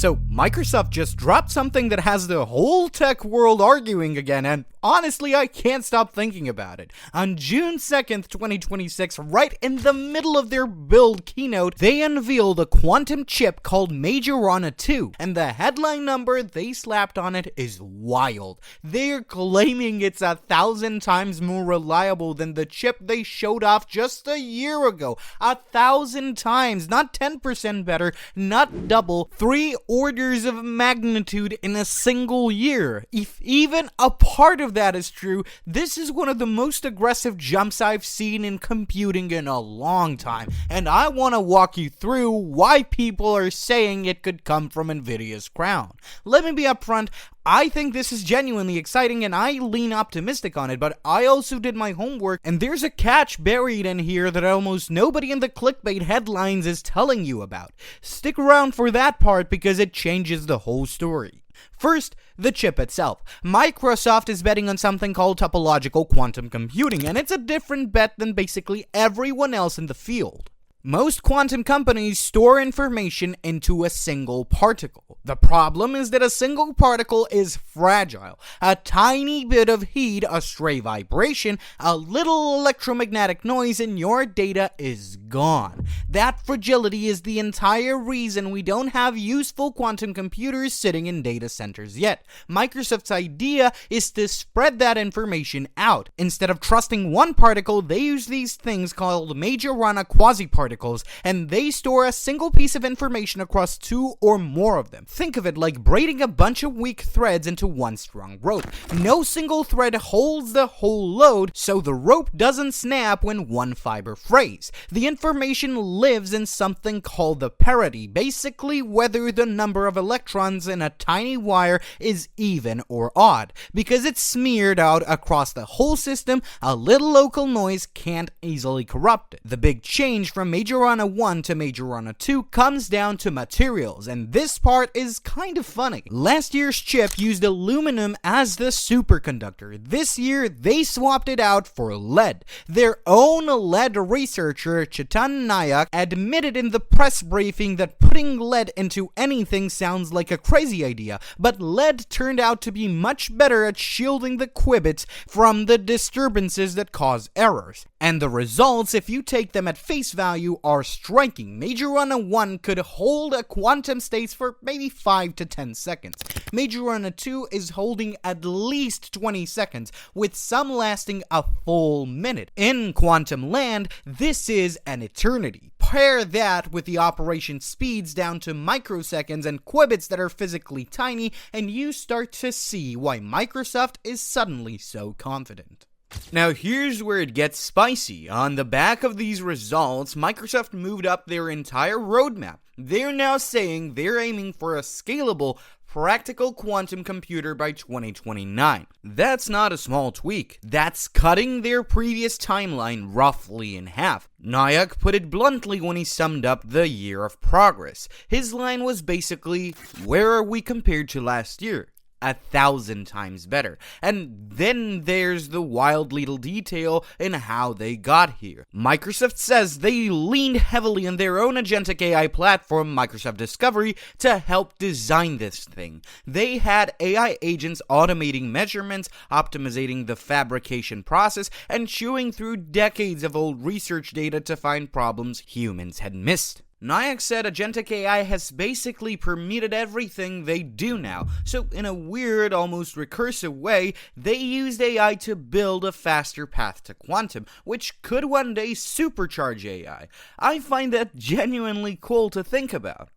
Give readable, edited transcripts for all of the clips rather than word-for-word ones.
So Microsoft just dropped something that has the whole tech world arguing again, and honestly, I can't stop thinking about it. On June 2nd, 2026, right in the middle of their build keynote, they unveiled a quantum chip called Majorana 2, and the headline number they slapped on it is wild. They're claiming it's 1,000 times more reliable than the chip they showed off just a year ago. 1,000 times, not 10% better, not double, 3 orders of magnitude in a single year. If even a part of that is true, this is one of the most aggressive jumps I've seen in computing in a long time, and I want to walk you through why people are saying it could come from Nvidia's crown. Let me be upfront, I think this is genuinely exciting and I lean optimistic on it, but I also did my homework and there's a catch buried in here that almost nobody in the clickbait headlines is telling you about. Stick around for that part because it changes the whole story. First, the chip itself. Microsoft is betting on something called topological quantum computing, and it's a different bet than basically everyone else in the field. Most quantum companies store information into a single particle. The problem is that a single particle is fragile. A tiny bit of heat, a stray vibration, a little electromagnetic noise, and your data is gone. That fragility is the entire reason we don't have useful quantum computers sitting in data centers yet. Microsoft's idea is to spread that information out. Instead of trusting one particle, they use these things called Majorana quasiparticles, and they store a single piece of information across 2 or more of them. Think of it like braiding a bunch of weak threads into one strong rope. No single thread holds the whole load, so the rope doesn't snap when one fiber frays. The information lives in something called the parity, basically whether the number of electrons in a tiny wire is even or odd. Because it's smeared out across the whole system, a little local noise can't easily corrupt it. The big change from Majorana 1 to Majorana 2 comes down to materials, and this part is kind of funny. Last year's chip used aluminum as the superconductor. This year, they swapped it out for lead. Their own lead researcher, Chetan Nayak, admitted in the press briefing that putting lead into anything sounds like a crazy idea, but lead turned out to be much better at shielding the qubits from the disturbances that cause errors. And the results, if you take them at face value, are striking. Majorana 1 could hold a quantum states for maybe 5 to 10 seconds. Majorana 2 is holding at least 20 seconds, with some lasting a full minute. In quantum land, this is an eternity. Pair that with the operation speeds down to microseconds and qubits that are physically tiny, and you start to see why Microsoft is suddenly so confident. Now here's where it gets spicy. On the back of these results, Microsoft moved up their entire roadmap. They're now saying they're aiming for a scalable, practical quantum computer by 2029. That's not a small tweak. That's cutting their previous timeline roughly in half. Nayak put it bluntly when he summed up the year of progress. His line was basically, where are we compared to last year? 1,000 times better. And then there's the wild little detail in how they got here. Microsoft says they leaned heavily on their own agentic AI platform, Microsoft Discovery, to help design this thing. They had AI agents automating measurements, optimizing the fabrication process, and chewing through decades of old research data to find problems humans had missed. Nayak said agentic AI has basically permeated everything they do now, so in a weird, almost recursive way, they used AI to build a faster path to quantum, which could one day supercharge AI. I find that genuinely cool to think about.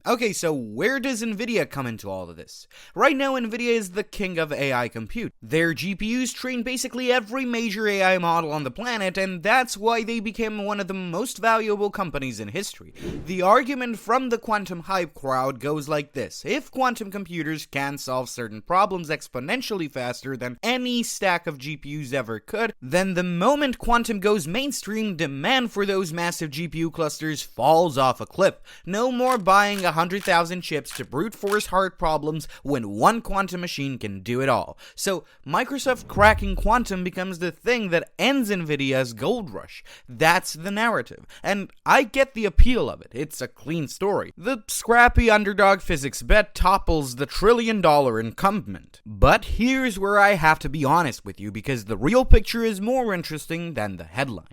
Okay, so where does Nvidia come into all of this? Right now, Nvidia is the king of AI compute. Their GPUs train basically every major AI model on the planet, and that's why they became one of the most valuable companies in history. The argument from the quantum hype crowd goes like this: if quantum computers can solve certain problems exponentially faster than any stack of GPUs ever could, then the moment quantum goes mainstream, demand for those massive GPU clusters falls off a cliff. No more buying 100,000 chips to brute force hard problems when one quantum machine can do it all. So Microsoft cracking quantum becomes the thing that ends Nvidia's gold rush. That's the narrative, and I get the appeal of it. It's a clean story. The scrappy underdog physics bet topples the trillion-dollar incumbent. But here's where I have to be honest with you, because the real picture is more interesting than the headline.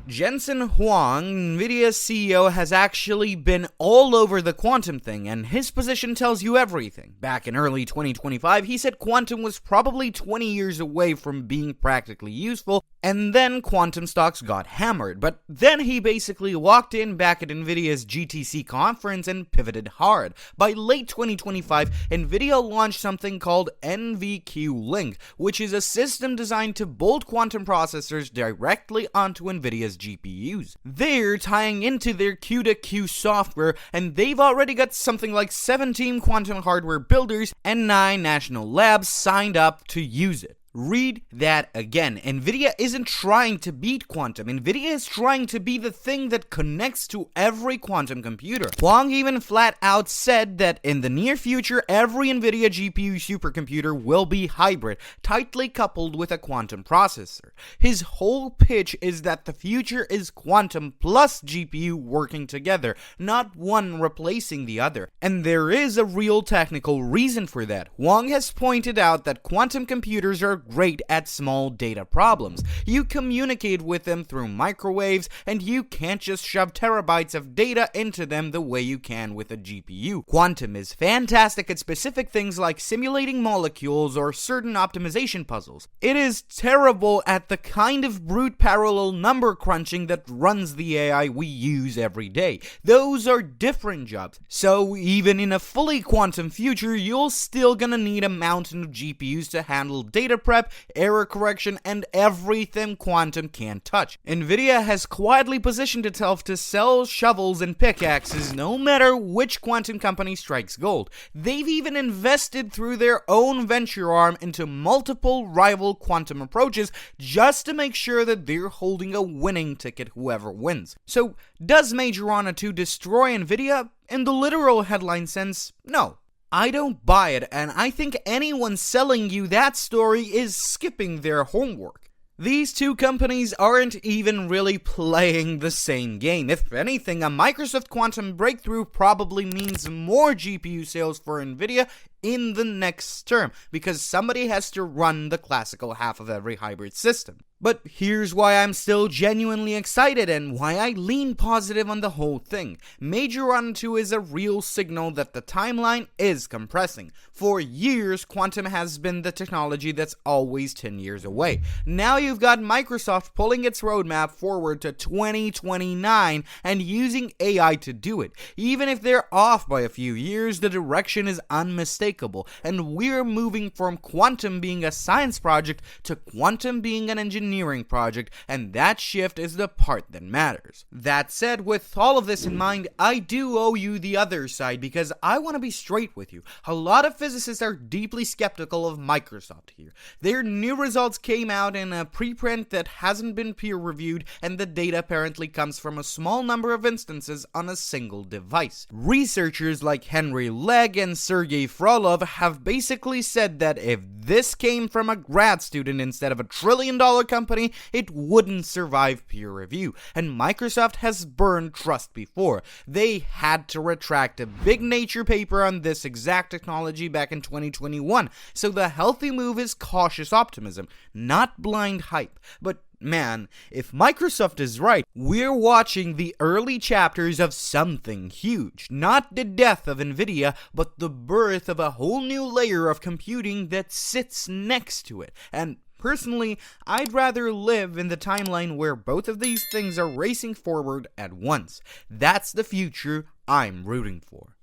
Jensen Huang, Nvidia's CEO, has actually been all over the quantum thing, and his position tells you everything. Back in early 2025, he said quantum was probably 20 years away from being practically useful, and then quantum stocks got hammered. But then he basically walked in back at Nvidia's GTC conference and pivoted hard. By late 2025, Nvidia launched something called NVQ-Link, which is a system designed to bolt quantum processors directly onto Nvidia's GPUs. They're tying into their Q2Q software, and they've already got something like 17 quantum hardware builders and 9 national labs signed up to use it. Read that again. Nvidia isn't trying to beat quantum. Nvidia is trying to be the thing that connects to every quantum computer. Huang even flat out said that in the near future, every Nvidia GPU supercomputer will be hybrid, tightly coupled with a quantum processor. His whole pitch is that the future is quantum plus GPU working together, not one replacing the other. And there is a real technical reason for that. Huang has pointed out that quantum computers are great at small data problems. You communicate with them through microwaves, and you can't just shove terabytes of data into them the way you can with a GPU. Quantum is fantastic at specific things like simulating molecules or certain optimization puzzles. It is terrible at the kind of brute parallel number crunching that runs the AI we use every day. Those are different jobs. So even in a fully quantum future, you're still gonna need a mountain of GPUs to handle data prep, error correction, and everything quantum can touch. Nvidia has quietly positioned itself to sell shovels and pickaxes no matter which quantum company strikes gold. They've even invested through their own venture arm into multiple rival quantum approaches just to make sure that they're holding a winning ticket whoever wins. So, does Majorana 2 destroy Nvidia? In the literal headline sense, no. I don't buy it, and I think anyone selling you that story is skipping their homework. These two companies aren't even really playing the same game. If anything, a Microsoft quantum breakthrough probably means more GPU sales for Nvidia in the next term, because somebody has to run the classical half of every hybrid system. But here's why I'm still genuinely excited and why I lean positive on the whole thing. Majorana 2 is a real signal that the timeline is compressing. For years, quantum has been the technology that's always 10 years away. Now you've got Microsoft pulling its roadmap forward to 2029 and using AI to do it. Even if they're off by a few years, the direction is unmistakable, and we're moving from quantum being a science project to quantum being an engineering project, and that shift is the part that matters. That said, with all of this in mind, I do owe you the other side, because I want to be straight with you. A lot of physicists are deeply skeptical of Microsoft here. Their new results came out in a preprint that hasn't been peer-reviewed, and the data apparently comes from a small number of instances on a single device. Researchers like Henry Legg and Sergey Frolov have basically said that if this came from a grad student instead of a trillion-dollar company, it wouldn't survive peer review. And Microsoft has burned trust before. They had to retract a big Nature paper on this exact technology back in 2021. So the healthy move is cautious optimism, not blind hype. But man, if Microsoft is right, we're watching the early chapters of something huge. Not the death of Nvidia, but the birth of a whole new layer of computing that sits next to it. And personally, I'd rather live in the timeline where both of these things are racing forward at once. That's the future I'm rooting for.